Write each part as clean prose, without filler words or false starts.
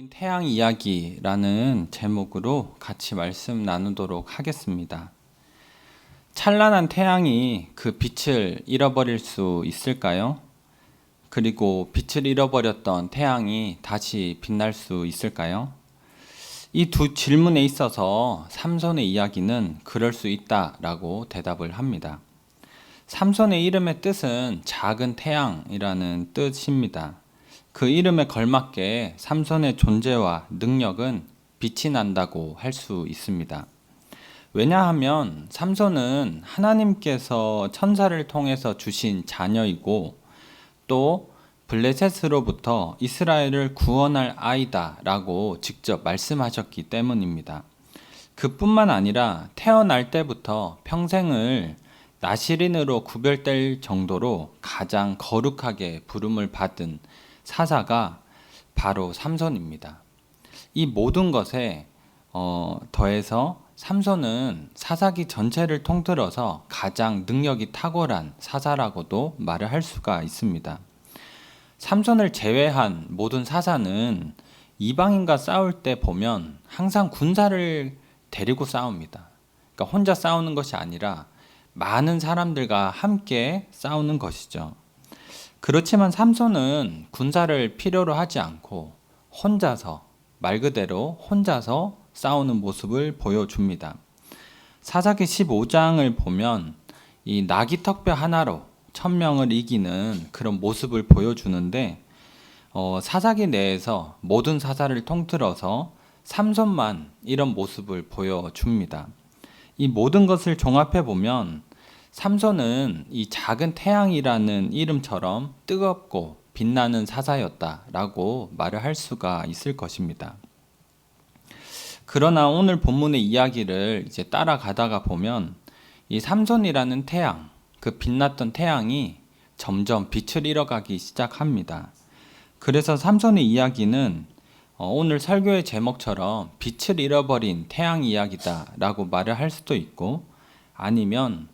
태양 이야기라는 제목으로 같이 말씀 나누도록 하겠습니다. 찬란한 태양이 그 빛을 잃어버릴 수 있을까요? 그리고 빛을 잃어버렸던 태양이 다시 빛날 수 있을까요? 이 두 질문에 있어서 삼손의 이야기는 그럴 수 있다라고 대답을 합니다. 삼손의 이름의 뜻은 작은 태양이라는 뜻입니다. 그 이름에 걸맞게 삼손의 존재와 능력은 빛이 난다고 할 수 있습니다. 왜냐하면 삼손은 하나님께서 천사를 통해서 주신 자녀이고 또 블레셋으로부터 이스라엘을 구원할 아이다 라고 직접 말씀하셨기 때문입니다. 그뿐만 아니라 태어날 때부터 평생을 나시린으로 구별될 정도로 가장 거룩하게 부름을 받은 사사가 바로 삼손입니다. 이 모든 것에 더해서 삼손은 사사기 전체를 통틀어서 가장 능력이 탁월한 사사라고도 말을 할 수가 있습니다. 삼손을 제외한 모든 사사는 이방인과 싸울 때 보면 항상 군사를 데리고 싸웁니다. 그러니까 혼자 싸우는 것이 아니라 많은 사람들과 함께 싸우는 것이죠. 그렇지만 삼손은 군사를 필요로 하지 않고 혼자서, 말 그대로 혼자서 싸우는 모습을 보여줍니다. 사사기 15장을 보면 이 나귀턱뼈 하나로 1000명을 이기는 그런 모습을 보여주는데 사사기 내에서 모든 사사를 통틀어서 삼손만 이런 모습을 보여줍니다. 이 모든 것을 종합해 보면 삼손은 이 작은 태양이라는 이름처럼 뜨겁고 빛나는 사사였다라고 말을 할 수가 있을 것입니다. 그러나 오늘 본문의 이야기를 이제 따라가다가 보면 이 삼손이라는 태양, 그 빛났던 태양이 점점 빛을 잃어가기 시작합니다. 그래서 삼손의 이야기는 오늘 설교의 제목처럼 빛을 잃어버린 태양 이야기다라고 말을 할 수도 있고 아니면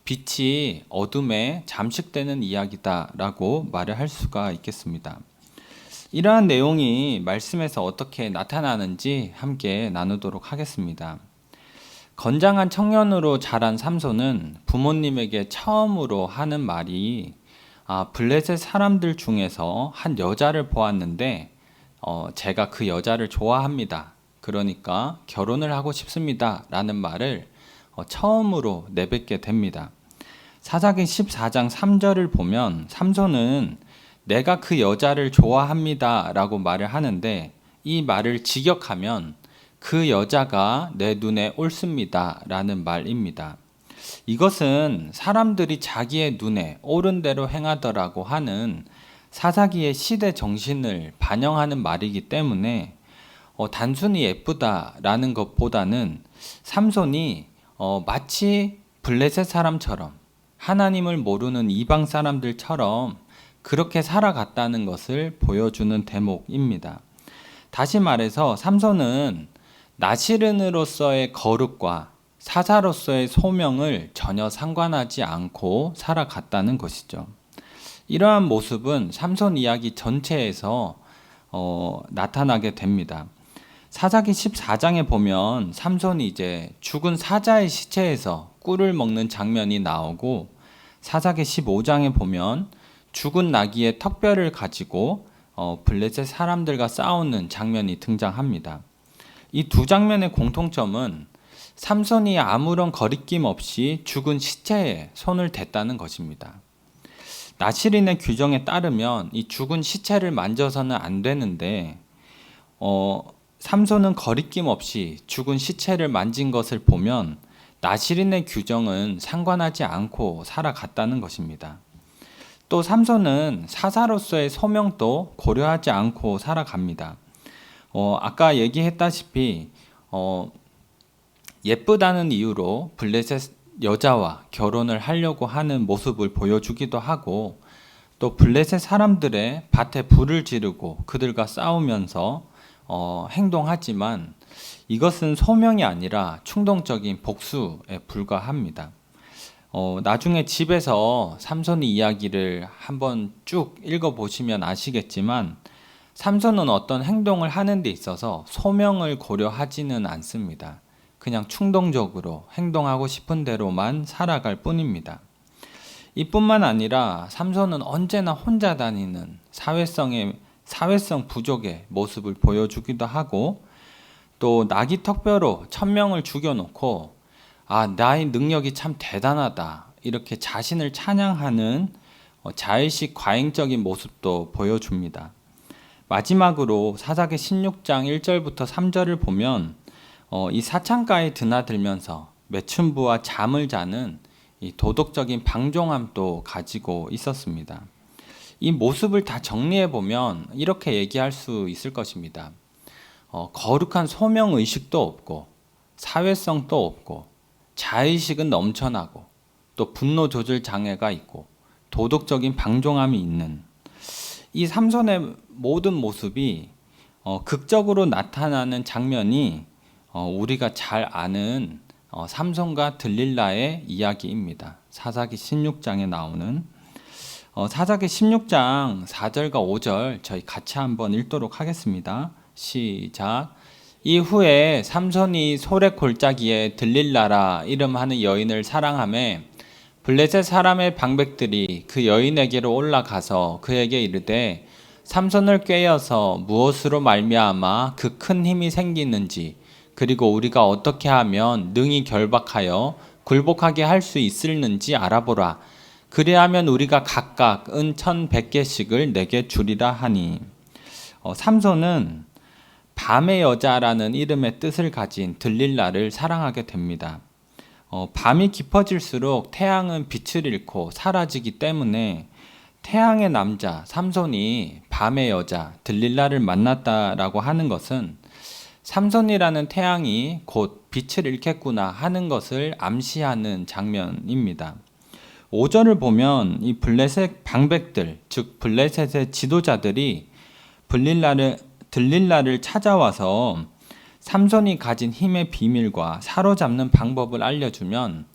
빛이 어둠에 잠식되는 이야기다라고 말을 할 수가 있겠습니다. 이러한 내용이 말씀에서 어떻게 나타나는지 함께 나누도록 하겠습니다. 건장한 청년으로 자란 삼손은 부모님에게 처음으로 하는 말이 블레셋 사람들 중에서 한 여자를 보았는데 제가 그 여자를 좋아합니다. 그러니까 결혼을 하고 싶습니다. 라는 말을 처음으로 내뱉게 됩니다. 사사기 14장 3절을 보면 삼손은 내가 그 여자를 좋아합니다 라고 말을 하는데 이 말을 직역하면 그 여자가 내 눈에 옳습니다 라는 말입니다. 이것은 사람들이 자기의 눈에 옳은 대로 행하더라고 하는 사사기의 시대 정신을 반영하는 말이기 때문에 단순히 예쁘다라는 것보다는 삼손이 마치 블레셋 사람처럼 하나님을 모르는 이방 사람들처럼 그렇게 살아갔다는 것을 보여주는 대목입니다. 다시 말해서 삼손은 나시른으로서의 거룩과 사사로서의 소명을 전혀 상관하지 않고 살아갔다는 것이죠. 이러한 모습은 삼손 이야기 전체에서 나타나게 됩니다. 사사기 14장에 보면 삼손이 이제 죽은 사자의 시체에서 꿀을 먹는 장면이 나오고 사사기 15장에 보면 죽은 나귀의 턱뼈를 가지고 블레셋 사람들과 싸우는 장면이 등장합니다. 이 두 장면의 공통점은 삼손이 아무런 거리낌 없이 죽은 시체에 손을 댔다는 것입니다. 나시린의 규정에 따르면 이 죽은 시체를 만져서는 안 되는데 삼손은 거리낌 없이 죽은 시체를 만진 것을 보면 나시린의 규정은 상관하지 않고 살아갔다는 것입니다. 또 삼손은 사사로서의 소명도 고려하지 않고 살아갑니다. 아까 얘기했다시피 예쁘다는 이유로 블레셋 여자와 결혼을 하려고 하는 모습을 보여주기도 하고 또 블레셋 사람들의 밭에 불을 지르고 그들과 싸우면서 행동하지만 이것은 소명이 아니라 충동적인 복수에 불과합니다. 나중에 집에서 삼손의 이야기를 한번 쭉 읽어보시면 아시겠지만 삼손은 어떤 행동을 하는 데 있어서 소명을 고려하지는 않습니다. 그냥 충동적으로 행동하고 싶은 대로만 살아갈 뿐입니다. 이뿐만 아니라 삼손은 언제나 혼자 다니는 사회성 부족의 모습을 보여주기도 하고, 또 나기 턱뼈로 1000명을 죽여놓고 나의 능력이 참 대단하다 이렇게 자신을 찬양하는 자의식 과잉적인 모습도 보여줍니다. 마지막으로 사사기 16장 1절부터 3절을 보면 이 사창가에 드나들면서 매춘부와 잠을 자는 이 도덕적인 방종함도 가지고 있었습니다. 이 모습을 다 정리해 보면 이렇게 얘기할 수 있을 것입니다. 거룩한 소명의식도 없고 사회성도 없고 자의식은 넘쳐나고 또 분노 조절 장애가 있고 도덕적인 방종함이 있는 이 삼손의 모든 모습이 극적으로 나타나는 장면이 우리가 잘 아는 삼손과 들릴라의 이야기입니다. 사사기 16장에 나오는 사사기 16장 4절과 5절 저희 같이 한번 읽도록 하겠습니다. 시작. 이후에 삼손이 소래 골짜기에 들릴라라 이름하는 여인을 사랑하매 블레셋 사람의 방백들이 그 여인에게로 올라가서 그에게 이르되 삼손을 꾀어서 무엇으로 말미암아 그 큰 힘이 생기는지 그리고 우리가 어떻게 하면 능히 결박하여 굴복하게 할 수 있을는지 알아보라. 그리하면 우리가 각각 은 1100개씩을 내게 주리라 하니. 삼손은 밤의 여자라는 이름의 뜻을 가진 들릴라를 사랑하게 됩니다. 밤이 깊어질수록 태양은 빛을 잃고 사라지기 때문에 태양의 남자 삼손이 밤의 여자 들릴라를 만났다라고 하는 것은 삼손이라는 태양이 곧 빛을 잃겠구나 하는 것을 암시하는 장면입니다. 5절을 보면 이 블레셋 방백들, 즉 블레셋의 지도자들이 들릴라를 찾아와서 삼손이 가진 힘의 비밀과 사로잡는 방법을 알려주면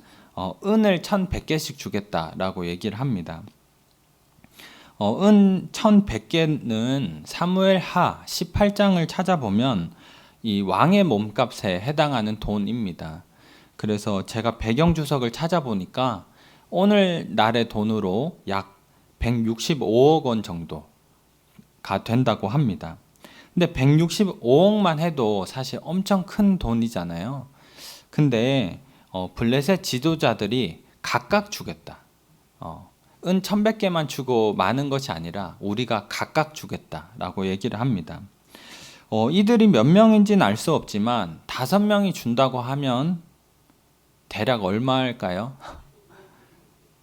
은을 1100개씩 주겠다라고 얘기를 합니다. 은 1100개는 사무엘 하 18장을 찾아보면 이 왕의 몸값에 해당하는 돈입니다. 그래서 제가 배경 주석을 찾아보니까 오늘날의 돈으로 약 165억 원 정도가 된다고 합니다. 근데 165억만 해도 사실 엄청 큰 돈이잖아요. 근데 블레셋 지도자들이 각각 주겠다. 은 1100개만 주고 많은 것이 아니라 우리가 각각 주겠다라고 얘기를 합니다. 이들이 몇 명인지는 알 수 없지만 5명이 준다고 하면 대략 얼마일까요?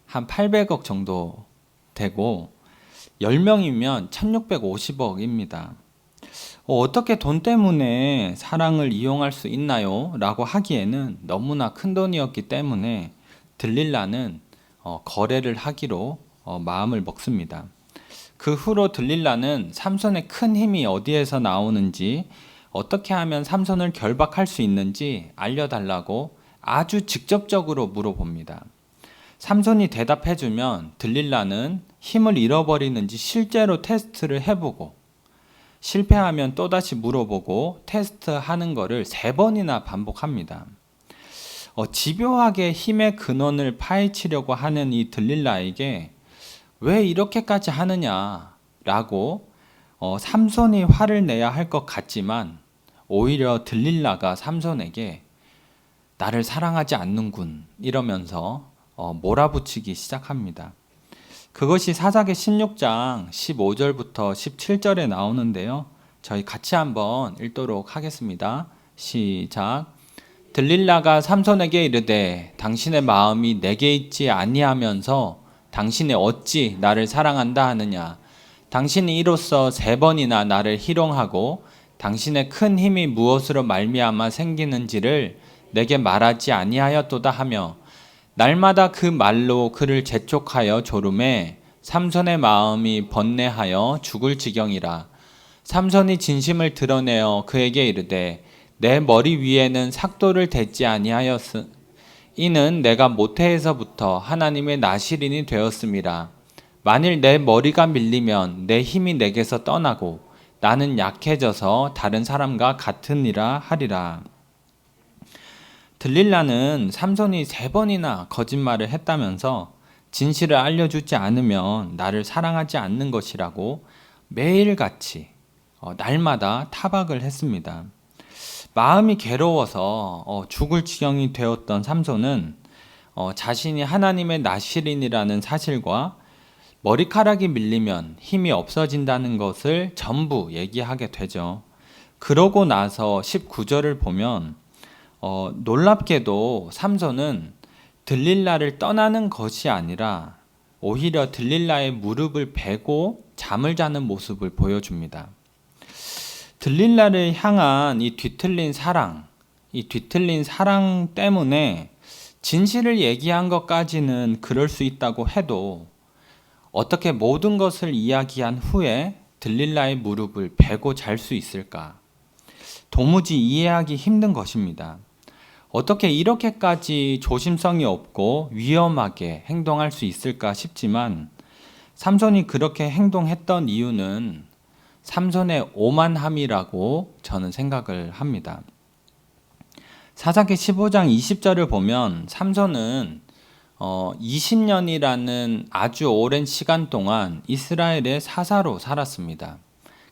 한 800억 정도 되고 10명이면 1650억입니다. 어떻게 돈 때문에 사랑을 이용할 수 있나요? 라고 하기에는 너무나 큰 돈이었기 때문에 들릴라는 거래를 하기로 마음을 먹습니다. 그 후로 들릴라는 삼손의 큰 힘이 어디에서 나오는지 어떻게 하면 삼손을 결박할 수 있는지 알려달라고 아주 직접적으로 물어봅니다. 삼손이 대답해주면 들릴라는 힘을 잃어버리는지 실제로 테스트를 해보고 실패하면 또다시 물어보고 테스트하는 것을 3번이나 반복합니다. 집요하게 힘의 근원을 파헤치려고 하는 이 들릴라에게 왜 이렇게까지 하느냐라고 삼손이 화를 내야 할 것 같지만 오히려 들릴라가 삼손에게 나를 사랑하지 않는군 이러면서 몰아붙이기 시작합니다. 그것이 사사기 16장 15절부터 17절에 나오는데요. 저희 같이 한번 읽도록 하겠습니다. 시작. 들릴라가 삼손에게 이르되 당신의 마음이 내게 있지 아니하면서 당신이 어찌 나를 사랑한다 하느냐. 당신이 이로써 3번이나 나를 희롱하고 당신의 큰 힘이 무엇으로 말미암아 생기는지를 내게 말하지 아니하였도다 하며 날마다 그 말로 그를 재촉하여 조름에 삼손의 마음이 번뇌하여 죽을 지경이라. 삼손이 진심을 드러내어 그에게 이르되 내 머리 위에는 삭도를 댔지 아니하였으 이는 내가 모태에서부터 하나님의 나실인이 되었음이라. 만일 내 머리가 밀리면 내 힘이 내게서 떠나고 나는 약해져서 다른 사람과 같으니라 하리라. 들릴라는 삼손이 3번이나 거짓말을 했다면서 진실을 알려주지 않으면 나를 사랑하지 않는 것이라고 매일같이 날마다 타박을 했습니다. 마음이 괴로워서 죽을 지경이 되었던 삼손은 자신이 하나님의 나실인이라는 사실과 머리카락이 밀리면 힘이 없어진다는 것을 전부 얘기하게 되죠. 그러고 나서 19절을 보면 놀랍게도 삼손은 들릴라를 떠나는 것이 아니라 오히려 들릴라의 무릎을 베고 잠을 자는 모습을 보여줍니다. 들릴라를 향한 이 뒤틀린 사랑 때문에 진실을 얘기한 것까지는 그럴 수 있다고 해도 어떻게 모든 것을 이야기한 후에 들릴라의 무릎을 베고 잘 수 있을까? 도무지 이해하기 힘든 것입니다. 어떻게 이렇게까지 조심성이 없고 위험하게 행동할 수 있을까 싶지만 삼손이 그렇게 행동했던 이유는 삼손의 오만함이라고 저는 생각을 합니다. 사사기 15장 20절을 보면 삼손은 20년이라는 아주 오랜 시간 동안 이스라엘의 사사로 살았습니다.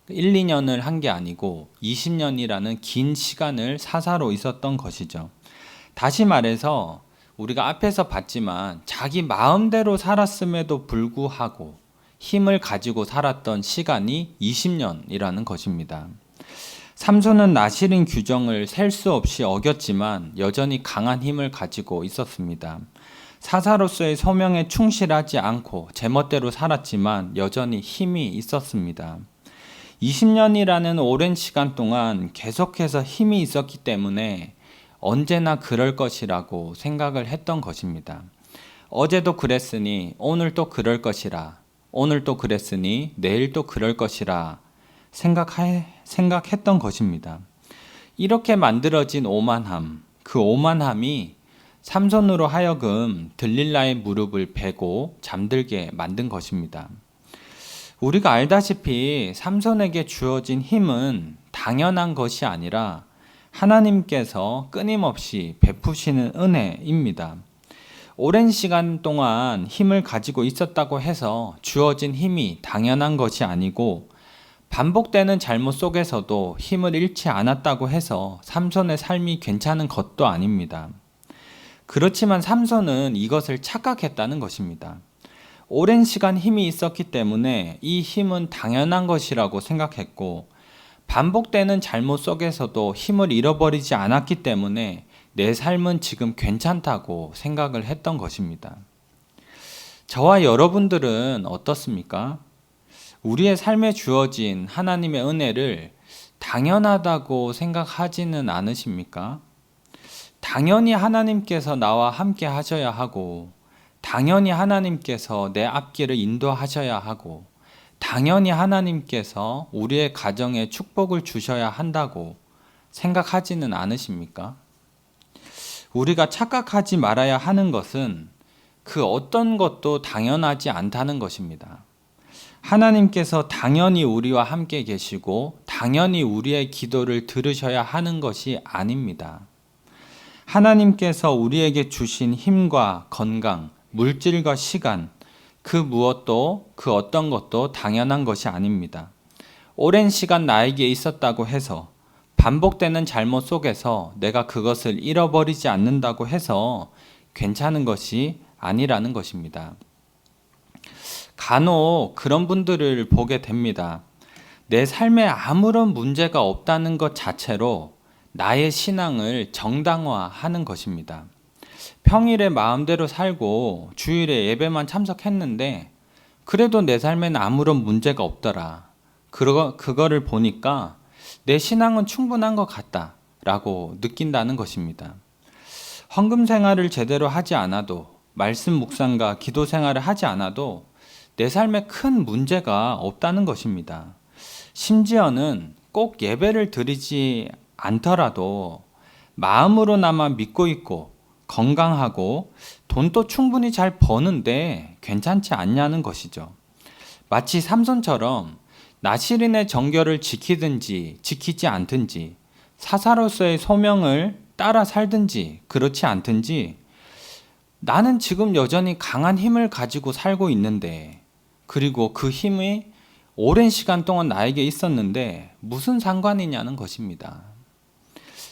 1, 2년을 한 게 아니고 20년이라는 긴 시간을 사사로 있었던 것이죠. 다시 말해서 우리가 앞에서 봤지만 자기 마음대로 살았음에도 불구하고 힘을 가지고 살았던 시간이 20년이라는 것입니다. 삼손은 나실인 규정을 셀 수 없이 어겼지만 여전히 강한 힘을 가지고 있었습니다. 사사로서의 소명에 충실하지 않고 제멋대로 살았지만 여전히 힘이 있었습니다. 20년이라는 오랜 시간 동안 계속해서 힘이 있었기 때문에 언제나 그럴 것이라고 생각을 했던 것입니다. 어제도 그랬으니 오늘 또 그럴 것이라, 오늘 또 그랬으니 내일 또 그럴 것이라 생각했던 것입니다. 이렇게 만들어진 오만함, 그 오만함이 삼손으로 하여금 들릴라의 무릎을 베고 잠들게 만든 것입니다. 우리가 알다시피 삼손에게 주어진 힘은 당연한 것이 아니라 하나님께서 끊임없이 베푸시는 은혜입니다. 오랜 시간 동안 힘을 가지고 있었다고 해서 주어진 힘이 당연한 것이 아니고 반복되는 잘못 속에서도 힘을 잃지 않았다고 해서 삼손의 삶이 괜찮은 것도 아닙니다. 그렇지만 삼손은 이것을 착각했다는 것입니다. 오랜 시간 힘이 있었기 때문에 이 힘은 당연한 것이라고 생각했고 반복되는 잘못 속에서도 힘을 잃어버리지 않았기 때문에 내 삶은 지금 괜찮다고 생각을 했던 것입니다. 저와 여러분들은 어떻습니까? 우리의 삶에 주어진 하나님의 은혜를 당연하다고 생각하지는 않으십니까? 당연히 하나님께서 나와 함께 하셔야 하고, 당연히 하나님께서 내 앞길을 인도하셔야 하고, 당연히 하나님께서 우리의 가정에 축복을 주셔야 한다고 생각하지는 않으십니까? 우리가 착각하지 말아야 하는 것은 그 어떤 것도 당연하지 않다는 것입니다. 하나님께서 당연히 우리와 함께 계시고 당연히 우리의 기도를 들으셔야 하는 것이 아닙니다. 하나님께서 우리에게 주신 힘과 건강, 물질과 시간, 그 무엇도 그 어떤 것도 당연한 것이 아닙니다. 오랜 시간 나에게 있었다고 해서 반복되는 잘못 속에서 내가 그것을 잃어버리지 않는다고 해서 괜찮은 것이 아니라는 것입니다. 간혹 그런 분들을 보게 됩니다. 내 삶에 아무런 문제가 없다는 것 자체로 나의 신앙을 정당화하는 것입니다. 평일에 마음대로 살고 주일에 예배만 참석했는데 그래도 내 삶에는 아무런 문제가 없더라. 그거를 보니까 내 신앙은 충분한 것 같다라고 느낀다는 것입니다. 헌금 생활을 제대로 하지 않아도 말씀 묵상과 기도 생활을 하지 않아도 내 삶에 큰 문제가 없다는 것입니다. 심지어는 꼭 예배를 드리지 않더라도 마음으로나마 믿고 있고 건강하고 돈도 충분히 잘 버는데 괜찮지 않냐는 것이죠. 마치 삼손처럼 나시린의 정결을 지키든지 지키지 않든지, 사사로서의 소명을 따라 살든지 그렇지 않든지, 나는 지금 여전히 강한 힘을 가지고 살고 있는데, 그리고 그 힘이 오랜 시간 동안 나에게 있었는데 무슨 상관이냐는 것입니다.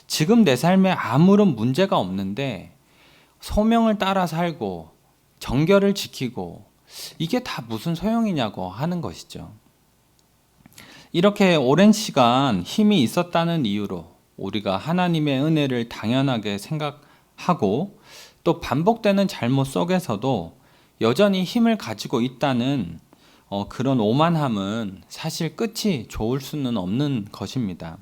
지금 내 삶에 아무런 문제가 없는데 소명을 따라 살고 정결을 지키고 이게 다 무슨 소용이냐고 하는 것이죠. 이렇게 오랜 시간 힘이 있었다는 이유로 우리가 하나님의 은혜를 당연하게 생각하고 또 반복되는 잘못 속에서도 여전히 힘을 가지고 있다는 그런 오만함은 사실 끝이 좋을 수는 없는 것입니다.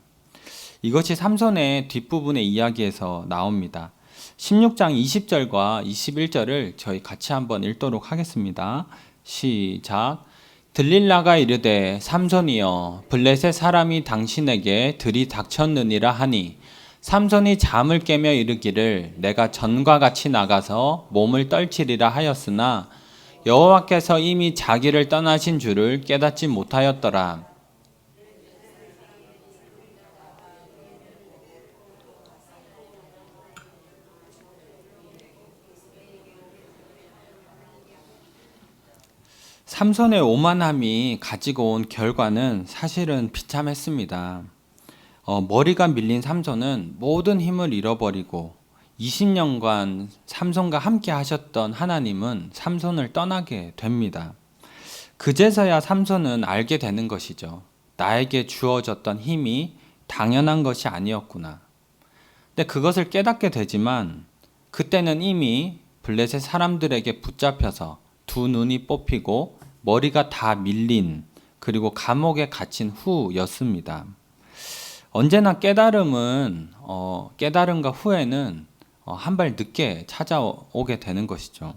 이것이 삼손의 뒷부분의 이야기에서 나옵니다. 16장 20절과 21절을 저희 같이 한번 읽도록 하겠습니다. 시작. 들릴라가 이르되 삼손이여 블레셋 사람이 당신에게 들이닥쳤느니라 하니 삼손이 잠을 깨며 이르기를 내가 전과 같이 나가서 몸을 떨치리라 하였으나 여호와께서 이미 자기를 떠나신 줄을 깨닫지 못하였더라. 삼손의 오만함이 가지고 온 결과는 사실은 비참했습니다. 머리가 밀린 삼손은 모든 힘을 잃어버리고 20년간 삼손과 함께 하셨던 하나님은 삼손을 떠나게 됩니다. 그제서야 삼손은 알게 되는 것이죠. 나에게 주어졌던 힘이 당연한 것이 아니었구나. 근데 그것을 깨닫게 되지만 그때는 이미 블레셋 사람들에게 붙잡혀서 두 눈이 뽑히고 머리가 다 밀린, 그리고 감옥에 갇힌 후였습니다. 언제나 깨달음과 후회는 한 발 늦게 찾아오게 되는 것이죠.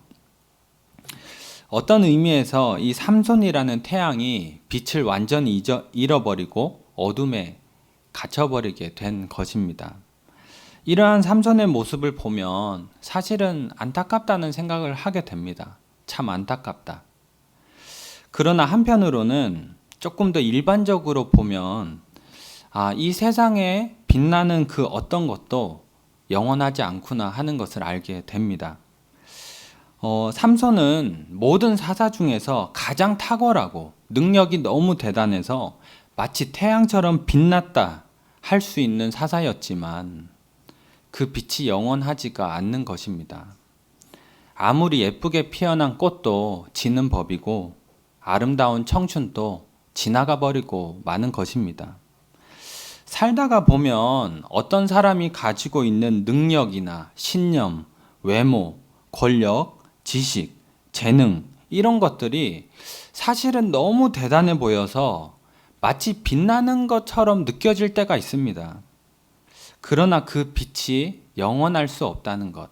어떤 의미에서 이 삼손이라는 태양이 빛을 완전히 잃어버리고 어둠에 갇혀버리게 된 것입니다. 이러한 삼손의 모습을 보면 사실은 안타깝다는 생각을 하게 됩니다. 참 안타깝다. 그러나 한편으로는 조금 더 일반적으로 보면 이 세상에 빛나는 그 어떤 것도 영원하지 않구나 하는 것을 알게 됩니다. 삼손은 모든 사사 중에서 가장 탁월하고 능력이 너무 대단해서 마치 태양처럼 빛났다 할 수 있는 사사였지만 그 빛이 영원하지가 않는 것입니다. 아무리 예쁘게 피어난 꽃도 지는 법이고 아름다운 청춘도 지나가 버리고 마는 것입니다. 살다가 보면 어떤 사람이 가지고 있는 능력이나 신념, 외모, 권력, 지식, 재능 이런 것들이 사실은 너무 대단해 보여서 마치 빛나는 것처럼 느껴질 때가 있습니다. 그러나 그 빛이 영원할 수 없다는 것,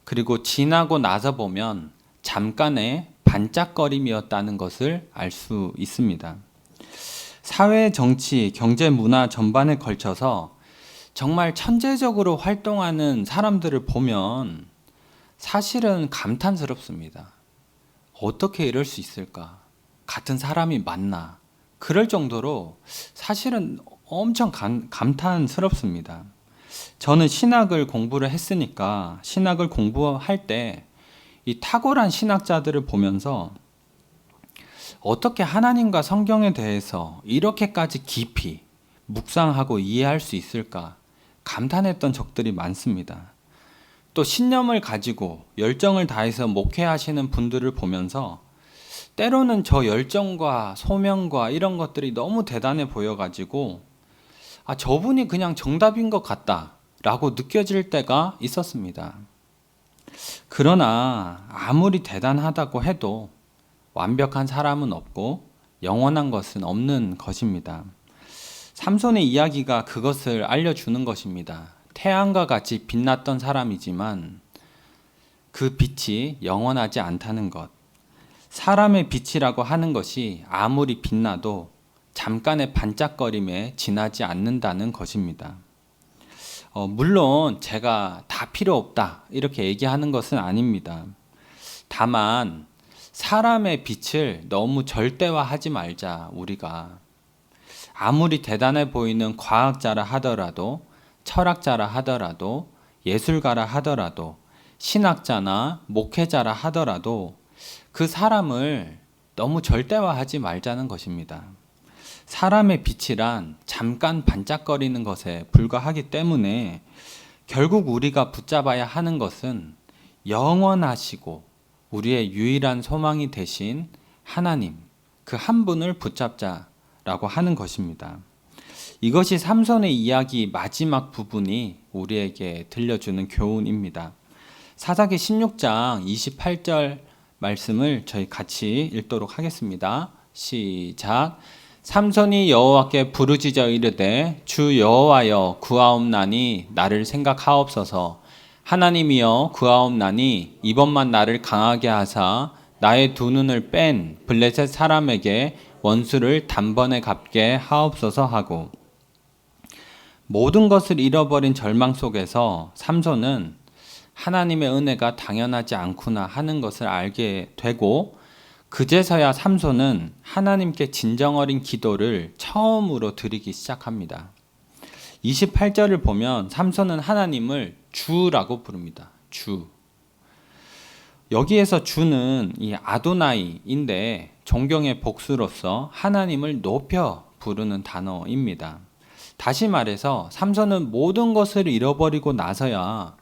그리고 지나고 나서 보면 잠깐의 반짝거림이었다는 것을 알 수 있습니다. 사회, 정치, 경제, 문화 전반에 걸쳐서 정말 천재적으로 활동하는 사람들을 보면 사실은 감탄스럽습니다. 어떻게 이럴 수 있을까? 같은 사람이 맞나? 그럴 정도로 사실은 엄청 감탄스럽습니다. 저는 신학을 공부를 했으니까 신학을 공부할 때 이 탁월한 신학자들을 보면서 어떻게 하나님과 성경에 대해서 이렇게까지 깊이 묵상하고 이해할 수 있을까 감탄했던 적들이 많습니다. 또 신념을 가지고 열정을 다해서 목회하시는 분들을 보면서 때로는 저 열정과 소명과 이런 것들이 너무 대단해 보여가지고 저분이 그냥 정답인 것 같다라고 느껴질 때가 있었습니다. 그러나 아무리 대단하다고 해도 완벽한 사람은 없고 영원한 것은 없는 것입니다. 삼손의 이야기가 그것을 알려주는 것입니다. 태양과 같이 빛났던 사람이지만 그 빛이 영원하지 않다는 것. 사람의 빛이라고 하는 것이 아무리 빛나도 잠깐의 반짝거림에 지나지 않는다는 것입니다. 물론 제가 다 필요 없다 이렇게 얘기하는 것은 아닙니다. 다만 사람의 빛을 너무 절대화하지 말자. 우리가 아무리 대단해 보이는 과학자라 하더라도, 철학자라 하더라도, 예술가라 하더라도, 신학자나 목회자라 하더라도 그 사람을 너무 절대화하지 말자는 것입니다. 사람의 빛이란 잠깐 반짝거리는 것에 불과하기 때문에 결국 우리가 붙잡아야 하는 것은 영원하시고 우리의 유일한 소망이 되신 하나님, 그 한 분을 붙잡자라고 하는 것입니다. 이것이 삼손의 이야기 마지막 부분이 우리에게 들려주는 교훈입니다. 사사기 16장 28절 말씀을 저희 같이 읽도록 하겠습니다. 시작. 삼손이 여호와께 부르짖어 이르되 주 여호와여 구하옵나니 나를 생각하옵소서. 하나님이여 구하옵나니 이번만 나를 강하게 하사 나의 두 눈을 뺀 블레셋 사람에게 원수를 단번에 갚게 하옵소서 하고, 모든 것을 잃어버린 절망 속에서 삼손은 하나님의 은혜가 당연하지 않구나 하는 것을 알게 되고, 그제서야 삼손은 하나님께 진정 어린 기도를 처음으로 드리기 시작합니다. 28절을 보면 삼손은 하나님을 주라고 부릅니다. 주. 여기에서 주는 이 아도나이인데 존경의 복수로서 하나님을 높여 부르는 단어입니다. 다시 말해서 삼손은 모든 것을 잃어버리고 나서야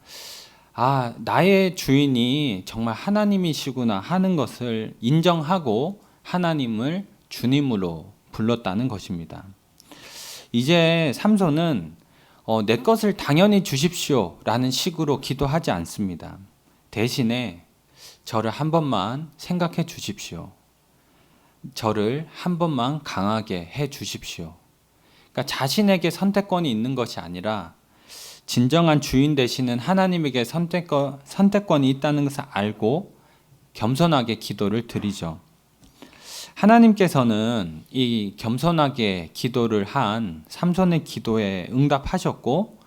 나의 주인이 정말 하나님이시구나 하는 것을 인정하고 하나님을 주님으로 불렀다는 것입니다. 이제 삼손은 내 것을 당연히 주십시오 라는 식으로 기도하지 않습니다. 대신에 저를 한 번만 생각해 주십시오. 저를 한 번만 강하게 해 주십시오. 그러니까 자신에게 선택권이 있는 것이 아니라 진정한 주인 되시는 하나님에게 선택권이 있다는 것을 알고 겸손하게 기도를 드리죠. 하나님께서는 이 겸손하게 기도를 한 삼손의 기도에 응답하셨고,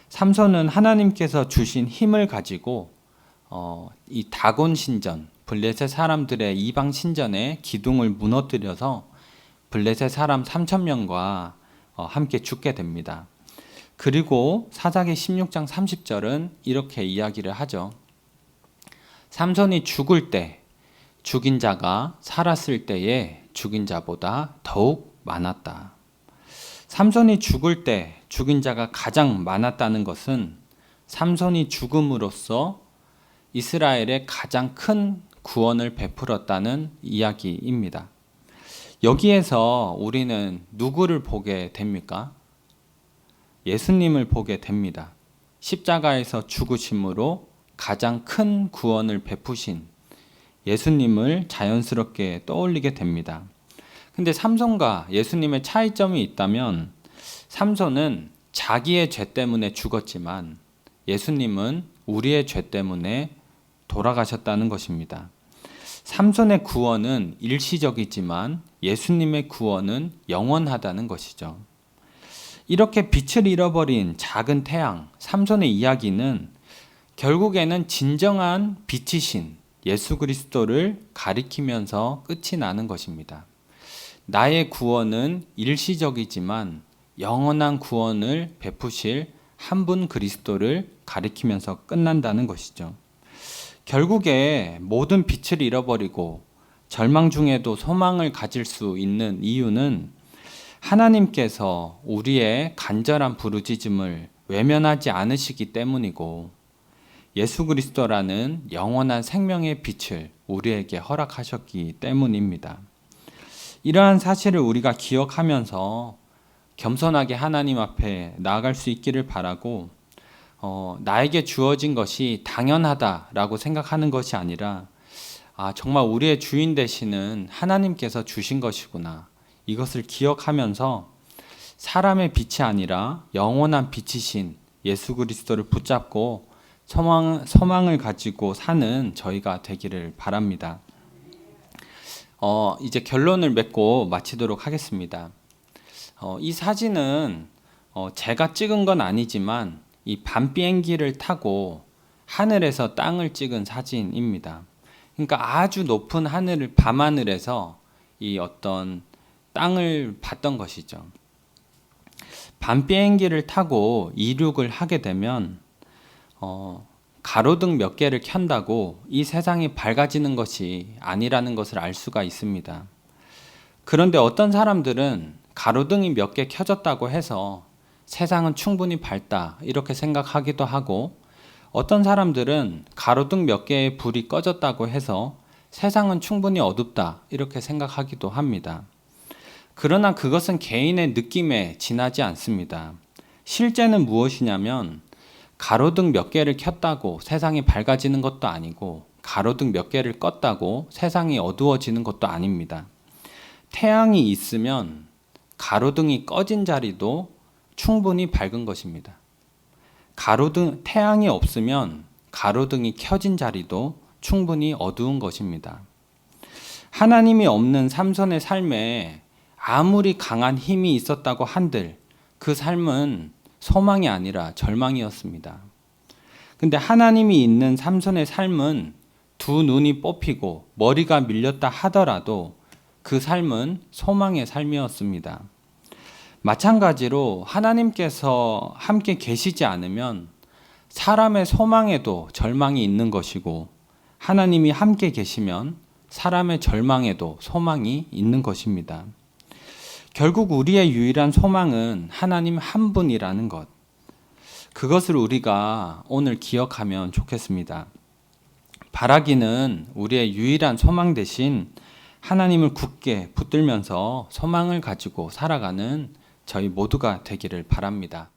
삼손은 하나님께서 주신 힘을 가지고 이 다곤 신전, 블레셋 사람들의 이방 신전의 기둥을 무너뜨려서 블레셋 사람 3,000명과 함께 죽게 됩니다. 그리고 사사기 16장 30절은 이렇게 이야기를 하죠. 삼손이 죽을 때 죽인 자가 살았을 때에 죽인 자보다 더욱 많았다. 삼손이 죽을 때 죽인 자가 가장 많았다는 것은 삼손이 죽음으로써 이스라엘에 가장 큰 구원을 베풀었다는 이야기입니다. 여기에서 우리는 누구를 보게 됩니까? 예수님을 보게 됩니다. 십자가에서 죽으심으로 가장 큰 구원을 베푸신 예수님을 자연스럽게 떠올리게 됩니다. 근데 삼손과 예수님의 차이점이 있다면, 삼손은 자기의 죄 때문에 죽었지만 예수님은 우리의 죄 때문에 돌아가셨다는 것입니다. 삼손의 구원은 일시적이지만 예수님의 구원은 영원하다는 것이죠. 이렇게 빛을 잃어버린 작은 태양, 삼손의 이야기는 결국에는 진정한 빛이신 예수 그리스도를 가리키면서 끝이 나는 것입니다. 나의 구원은 일시적이지만 영원한 구원을 베푸실 한 분 그리스도를 가리키면서 끝난다는 것이죠. 결국에 모든 빛을 잃어버리고 절망 중에도 소망을 가질 수 있는 이유는 하나님께서 우리의 간절한 부르짖음을 외면하지 않으시기 때문이고, 예수 그리스도라는 영원한 생명의 빛을 우리에게 허락하셨기 때문입니다. 이러한 사실을 우리가 기억하면서 겸손하게 하나님 앞에 나아갈 수 있기를 바라고, 나에게 주어진 것이 당연하다라고 생각하는 것이 아니라 정말 우리의 주인 되시는 하나님께서 주신 것이구나, 이것을 기억하면서 사람의 빛이 아니라 영원한 빛이신 예수 그리스도를 붙잡고 소망을 가지고 사는 저희가 되기를 바랍니다. 이제 결론을 맺고 마치도록 하겠습니다. 이 사진은 제가 찍은 건 아니지만 이 밤 비행기를 타고 하늘에서 땅을 찍은 사진입니다. 그러니까 아주 높은 하늘을, 밤하늘에서 이 어떤 땅을 봤던 것이죠. 밤 비행기를 타고 이륙을 하게 되면 가로등 몇 개를 켠다고 이 세상이 밝아지는 것이 아니라는 것을 알 수가 있습니다. 그런데 어떤 사람들은 가로등이 몇 개 켜졌다고 해서 세상은 충분히 밝다 이렇게 생각하기도 하고, 어떤 사람들은 가로등 몇 개의 불이 꺼졌다고 해서 세상은 충분히 어둡다 이렇게 생각하기도 합니다. 그러나 그것은 개인의 느낌에 지나지 않습니다. 실제는 무엇이냐면 가로등 몇 개를 켰다고 세상이 밝아지는 것도 아니고, 가로등 몇 개를 껐다고 세상이 어두워지는 것도 아닙니다. 태양이 있으면 가로등이 꺼진 자리도 충분히 밝은 것입니다. 태양이 없으면 가로등이 켜진 자리도 충분히 어두운 것입니다. 하나님이 없는 삼손의 삶에 아무리 강한 힘이 있었다고 한들 그 삶은 소망이 아니라 절망이었습니다. 근데 하나님이 있는 삼손의 삶은 두 눈이 뽑히고 머리가 밀렸다 하더라도 그 삶은 소망의 삶이었습니다. 마찬가지로 하나님께서 함께 계시지 않으면 사람의 소망에도 절망이 있는 것이고, 하나님이 함께 계시면 사람의 절망에도 소망이 있는 것입니다. 결국 우리의 유일한 소망은 하나님 한 분이라는 것, 그것을 우리가 오늘 기억하면 좋겠습니다. 바라기는 우리의 유일한 소망 대신 하나님을 굳게 붙들면서 소망을 가지고 살아가는 저희 모두가 되기를 바랍니다.